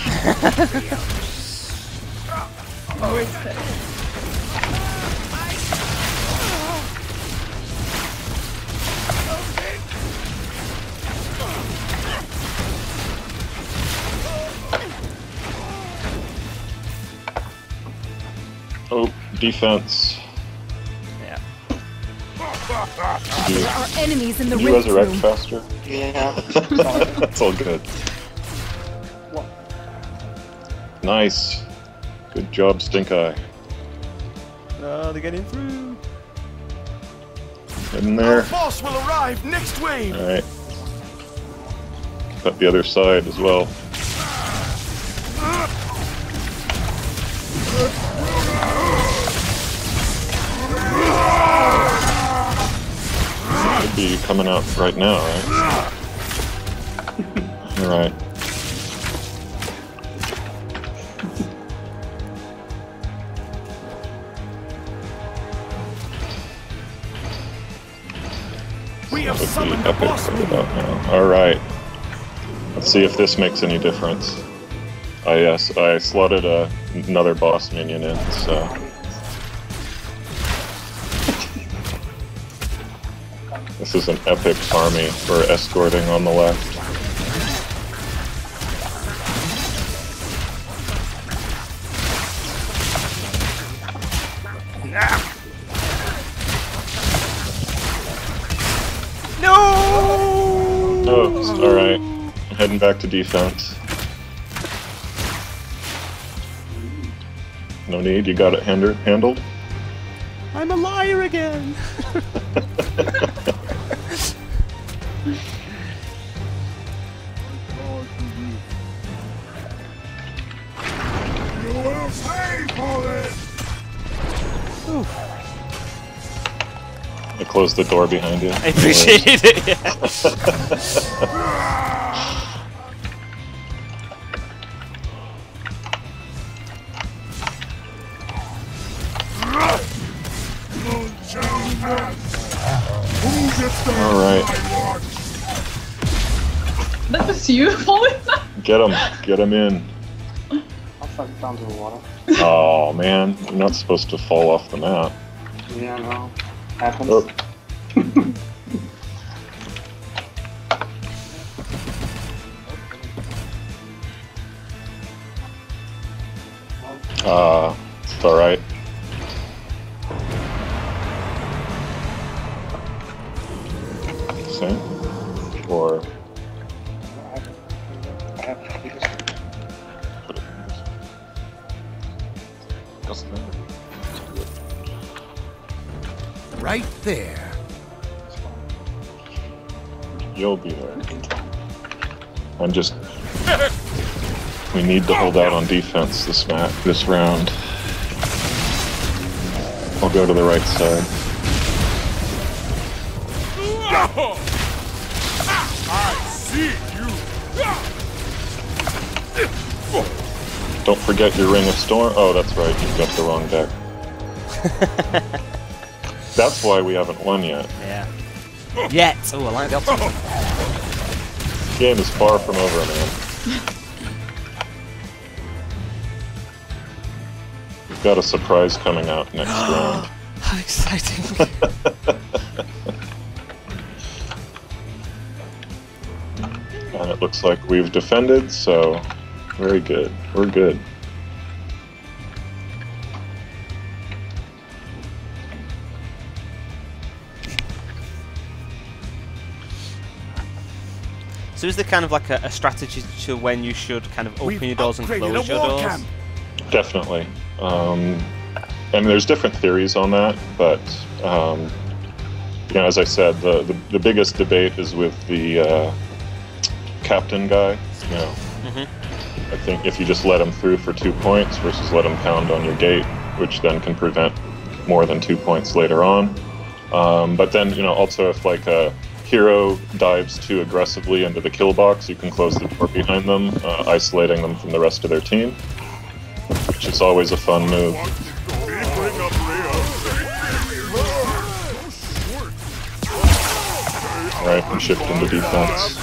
Oh, defense. Yeah. There are enemies in the Did you rift resurrect room. faster? Yeah. That's all good. Nice. Good job, Stink Eye. Oh, they're getting through. In there. Our boss will arrive next wave. Alright. Cut the other side as well. Should be coming out right now, right? Alright. We have Would be summoned the epic boss right minion. about now. Alright. Let's see if this makes any difference. Yes, I slotted another boss minion in, so... This is an epic army for escorting on the left. No! Oh, alright. Heading back to defense. No need, you got it handled? I'm a liar again! You will pay for this! I closed the door behind you. I appreciate it, yeah. Alright, That was you falling down? get him in. I fell down to the water. Oh man, you're not supposed to fall off the map. Yeah, no. Happens. Oh. It's alright. Same? Or... I have to do this. Doesn't matter. Right there. You'll be there. I'm just... We need to hold out on defense this round. I'll go to the right side. I see you! Don't forget your Ring of Storm. Oh, that's right, you've got the wrong deck. That's why we haven't won yet. Yeah. Yet! Oh, I like the opposite. This game is far from over, man. We've got a surprise coming out next round. How exciting! And it looks like we've defended, so very good. We're good. So is there kind of like a strategy to when you should kind of open your doors and upgraded close a your war doors? camp. Definitely. I mean, there's different theories on that, but you know, as I said, the biggest debate is with the captain guy. You know, I think if you just let him through for 2 points versus let him pound on your gate, which then can prevent more than 2 points later on. But then, you know, also if like a hero dives too aggressively into the kill box, you can close the door behind them, isolating them from the rest of their team, which is always a fun move. Alright, and shift into defense.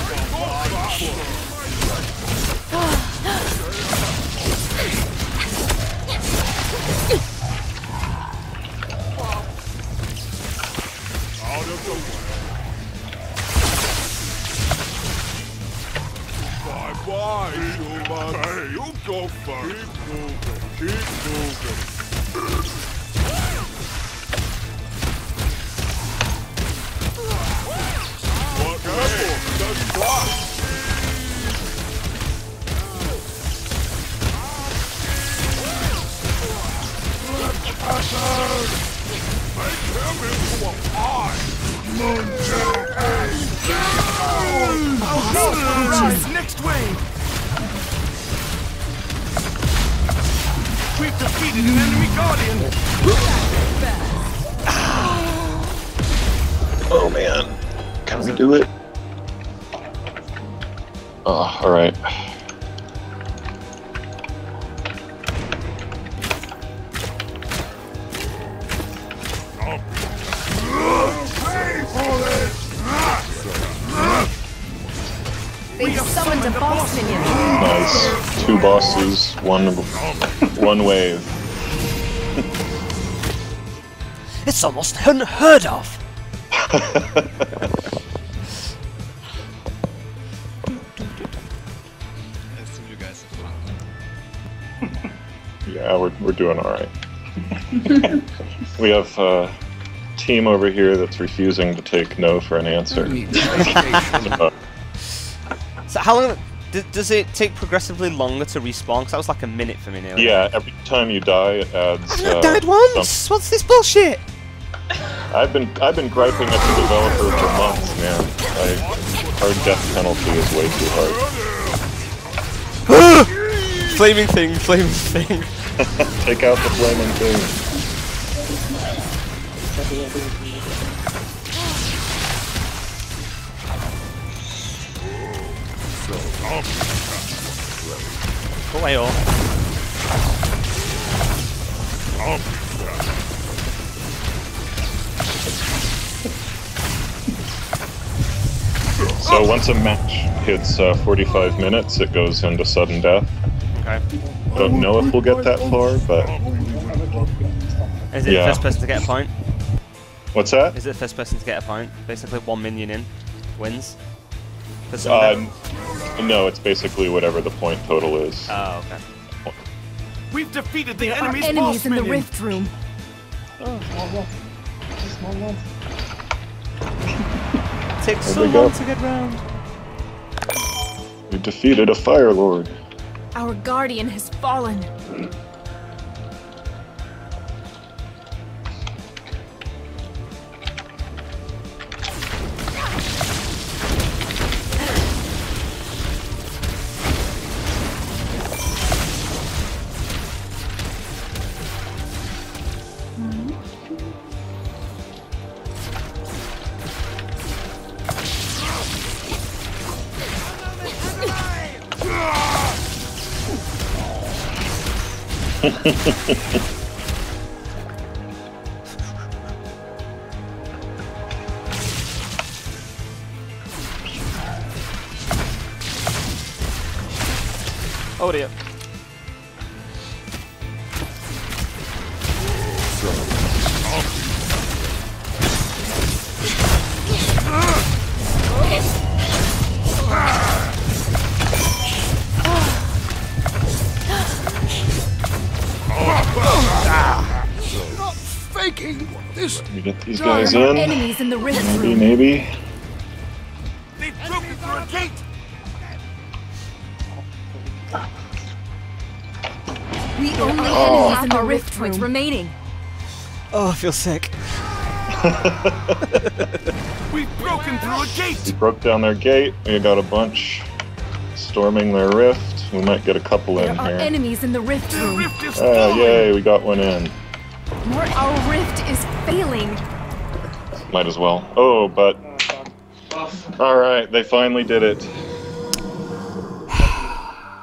Bye-bye, human. Hey, you go first. Keep moving. Keep moving. What? Careful. Just block. Make him into a pie. Next wave! We've defeated an enemy guardian! Oh man, can we do it? Oh, alright. They've summoned a boss minion. Nice. 2 bosses, one wave. It's almost unheard of. You guys have fun. Yeah, we're doing alright. We have a team over here that's refusing to take no for an answer. So how long does it take progressively longer to respawn? Because that was like a minute for me nearly. Yeah, every time you die, it adds. I've not died once. What's this bullshit? I've been griping at the developer for months, man. Our death penalty is way too hard. Flaming thing, flaming thing. Take out the flaming thing. Go away, all. So once a match hits 45 minutes, it goes into sudden death. Okay. Don't know if we'll get that far, but Is it the first person to get a point? what's that? Is it the first person to get a point? Basically, 1 minion in wins. For sudden death? No, it's basically whatever the point total is. Oh, okay. We've defeated the There are enemy's enemies boss in the minion! rift room. Oh, small one. Just a small one. Takes There so we long go. to get round. We defeated a Fire Lord. Our guardian has fallen. Oh dear. Faking this! We get these guys There are in. enemies in the rift room. Maybe. They've broken through a gate! The only enemies in the rift room remaining. Oh, I feel sick. We've broken through a We gate! broke down their gate. We got a bunch storming their rift. We might get a couple There in are here. enemies in the rift The room. rift is Oh, falling! yay, we got one in. Our rift is failing. Might as well. Oh, but... Oh, fuck. Alright, they finally did it.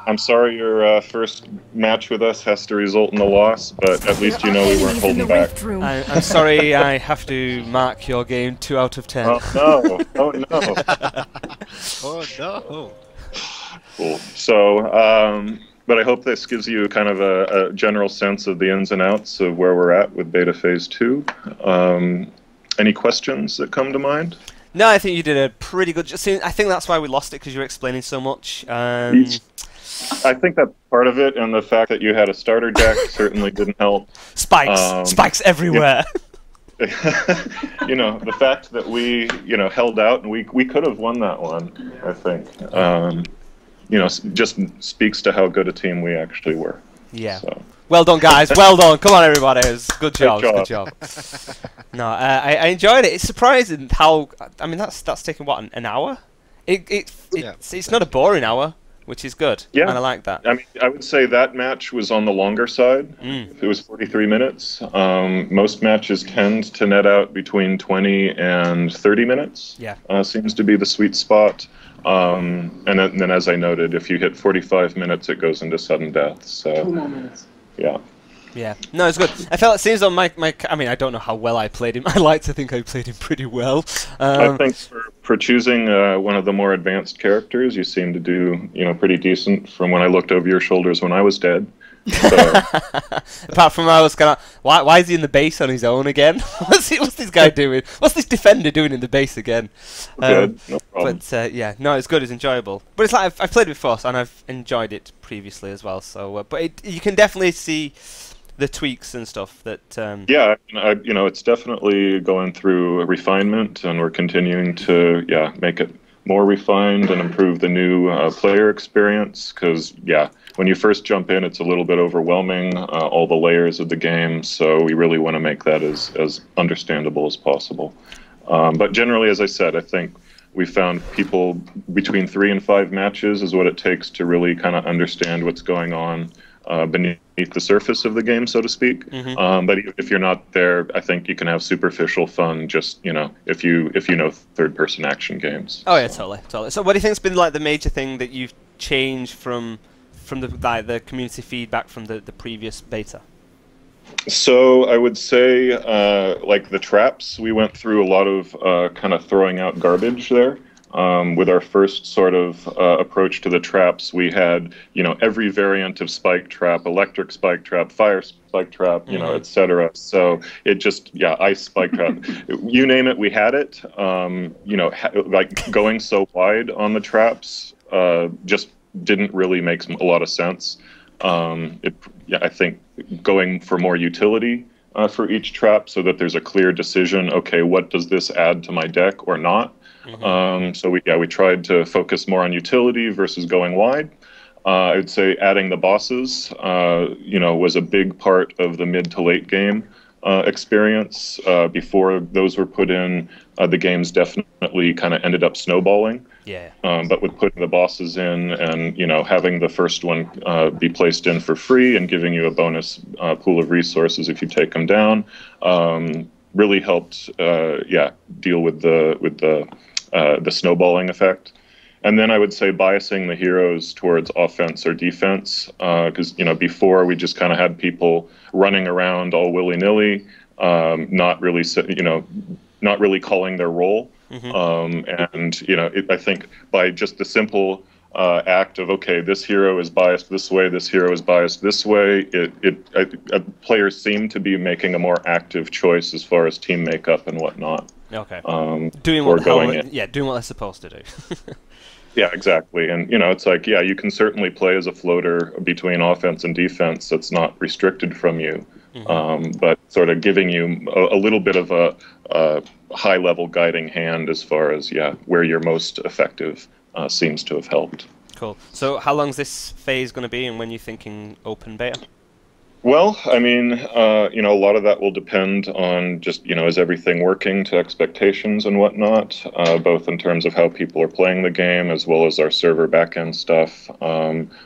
I'm sorry your first match with us has to result in a loss, but at least There you are know we weren't enemies in the holding back. rift room. I'm sorry, I have to mark your game 2 out of 10. Oh no! Oh no! Oh no! Cool. So, but I hope this gives you kind of a general sense of the ins and outs of where we're at with Beta Phase 2. Any questions that come to mind? No, I think you did a pretty good job. I think that's why we lost it, because you were explaining so much. I think that's part of it, and the fact that you had a starter deck certainly didn't help. Spikes! Spikes everywhere! You know, the fact that we, held out, and we could have won that one, I think. Just speaks to how good a team we actually were. Yeah. So. Well done, guys. Well done. Come on, everybody. It was good job. job. Good job. No, I enjoyed it. It's surprising how. I mean, that's taken what, an hour? It's not a boring hour, which is good. Yeah. And I like that. I mean, I would say that match was on the longer side. It was 43 minutes. Most matches tend to net out between 20 and 30 minutes. Yeah. Seems to be the sweet spot. And then, as I noted, if you hit 45 minutes, it goes into sudden death. 2 So, more minutes. yeah. Yeah. No, it's good. I felt it seems on my. I mean, I don't know how well I played him. I like to think I played him pretty well. I think for choosing one of the more advanced characters, you seem to do, pretty decent from when I looked over your shoulders when I was dead. So, Apart from I was kind of, why is he in the base on his own again? What's this guy doing? What's this defender doing in the base again? good, no problem. But yeah, no, it's good. It's enjoyable. But it's like I've played it before, and I've enjoyed it previously as well. So, but you can definitely see the tweaks and stuff that. Yeah, it's definitely going through refinement, and we're continuing to make it more refined and improve the new player experience. Because when you first jump in, it's a little bit overwhelming, all the layers of the game. So we really want to make that as understandable as possible. But generally, as I said, I think we found people between 3 and 5 matches is what it takes to really kind of understand what's going on beneath the surface of the game, so to speak. But if you're not there, I think you can have superficial fun. Just if you know third-person action games. Oh yeah, totally. So, what do you think's been like the major thing that you've changed from the community feedback from the previous beta? So I would say, like the traps, we went through a lot of kind of throwing out garbage there. With our first sort of approach to the traps, we had, every variant of spike trap, electric spike trap, fire spike trap, etc. So it just, ice spike trap, you name it, we had it. Like going so wide on the traps just didn't really make a lot of sense. I think going for more utility for each trap so that there's a clear decision, okay, what does this add to my deck or not? So we tried to focus more on utility versus going wide. I would say adding the bosses, was a big part of the mid to late game experience. Before those were put in, the games definitely kind of ended up snowballing. Yeah. But with putting the bosses in and, having the first one be placed in for free and giving you a bonus pool of resources if you take them down, really helped, deal with the snowballing effect. And then I would say biasing the heroes towards offense or defense, because before we just kind of had people running around all willy-nilly, not really calling their role. I think by just the simple act of, okay, this hero is biased this way, this hero is biased this way, players seem to be making a more active choice as far as team makeup and whatnot. Okay. Doing what they're supposed to do. Yeah, exactly. And, it's like, you can certainly play as a floater between offense and defense that's not restricted from you, but sort of giving you a little bit of a high-level guiding hand as far as, where you're most effective seems to have helped. Cool. So how long is this phase going to be, and when you're thinking open beta? Well, I mean, you know, a lot of that will depend on just, you know, is everything working to expectations and whatnot, both in terms of how people are playing the game as well as our server backend stuff.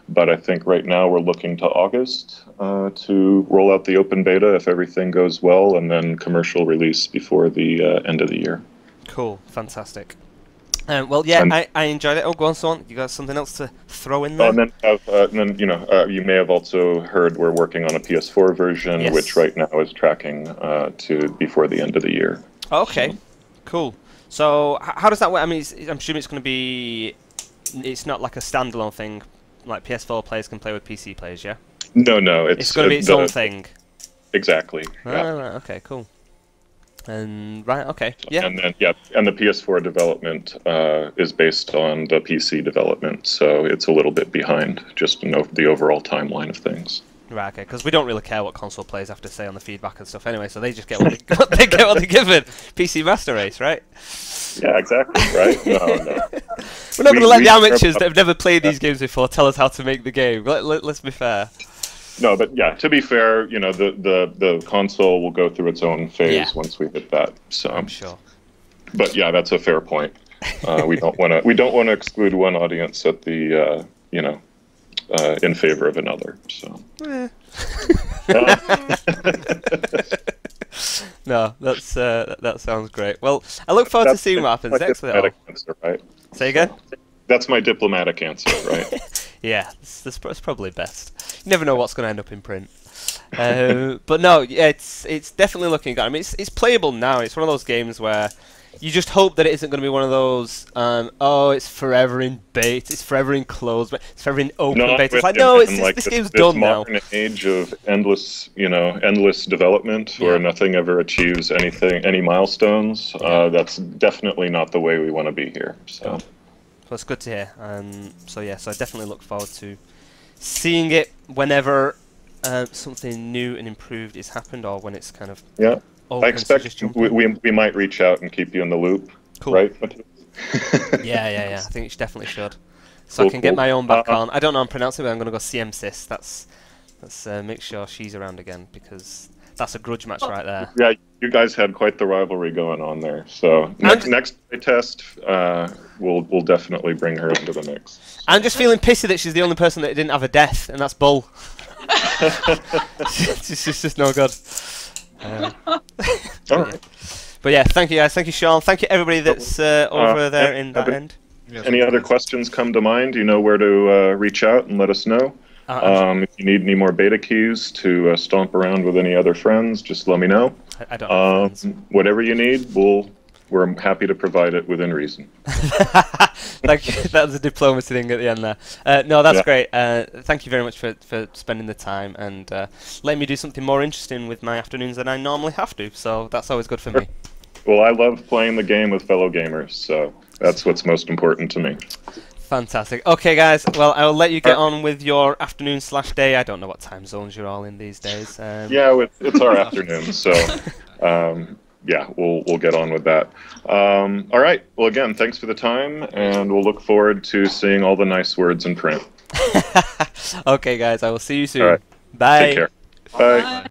But I think right now we're looking to August to roll out the open beta if everything goes well, and then commercial release before the end of the year. Cool, fantastic. Well, yeah, I enjoyed it. Oh, go on, Swan. You got something else to throw in there? And then you know, you may have also heard we're working on a PS4 version, Yes. which right now is tracking to before the end of the year. Oh, okay, cool. So, how does that work? I mean, I'm assuming it's going to be... It's not like a standalone thing, like PS4 players can play with PC players, yeah? No, It's going to be its own thing. Exactly. Ah, Yeah. right, okay, cool. And right, okay, yeah. And then and the PS4 development is based on the PC development, so it's a little bit behind just to know the overall timeline of things. Right, okay, because we don't really care what console players have to say on the feedback and stuff anyway, so they just get what they get what they're given. PC Master Race, right? Yeah, exactly. Right? No. We're not going to let the amateurs that have never played these games before tell us how to make the game. Let's be fair. No, but yeah, to be fair, you know, the console will go through its own phase once we hit that. So I'm sure. But yeah, that's a fair point. We don't want to exclude one audience at the you know, in favor of another. So. No, that sounds great. Well, I look forward to seeing what happens next with it all. Answer, right? Say again? That's my diplomatic answer, right? Yeah, that's probably best. You never know what's going to end up in print. But no, yeah, it's definitely looking good. I mean, it's playable now. It's one of those games where you just hope that it isn't going to be one of those, oh, it's forever in beta, it's forever in closed, it's forever in open beta. It's like, no, this game's done now. Modern age of endless development where nothing ever achieves any milestones. That's definitely not the way we want to be here. So. Well, it's good to hear. So yeah, so I definitely look forward to seeing it whenever something new and improved is happened, or when it's kind of open. I expect we might reach out and keep you in the loop. Cool. Right? yeah. I think it definitely should. So I can get my own back on. I don't know how I'm pronouncing it, but I'm going to go CM Sis. Let's make sure she's around again, because that's a grudge match right there. Yeah, you guys had quite the rivalry going on there. So next test, we'll definitely bring her into the mix. I'm just feeling pissy that she's the only person that didn't have a death, and that's Bull. She's just no good. All right. But yeah, thank you guys. Thank you, Sean. Thank you everybody that's over there in that end. Any other questions come to mind? You know where to reach out and let us know. If you need any more beta keys to stomp around with any other friends, just let me know. I don't have friends. Whatever you need, we're happy to provide it within reason. Thank you. That was a diplomacy thing at the end there. No, that's great. Thank you very much for spending the time and letting me do something more interesting with my afternoons than I normally have to. So that's always good for me. Well, I love playing the game with fellow gamers, so that's what's most important to me. Fantastic. Okay, guys. Well, I'll let you get on with your afternoon/day. I don't know what time zones you're all in these days. Yeah, it's our afternoon, so yeah, we'll get on with that. All right. Well, again, thanks for the time, and we'll look forward to seeing all the nice words in print. Okay, guys. I will see you soon. All right. Bye. Take care. Bye.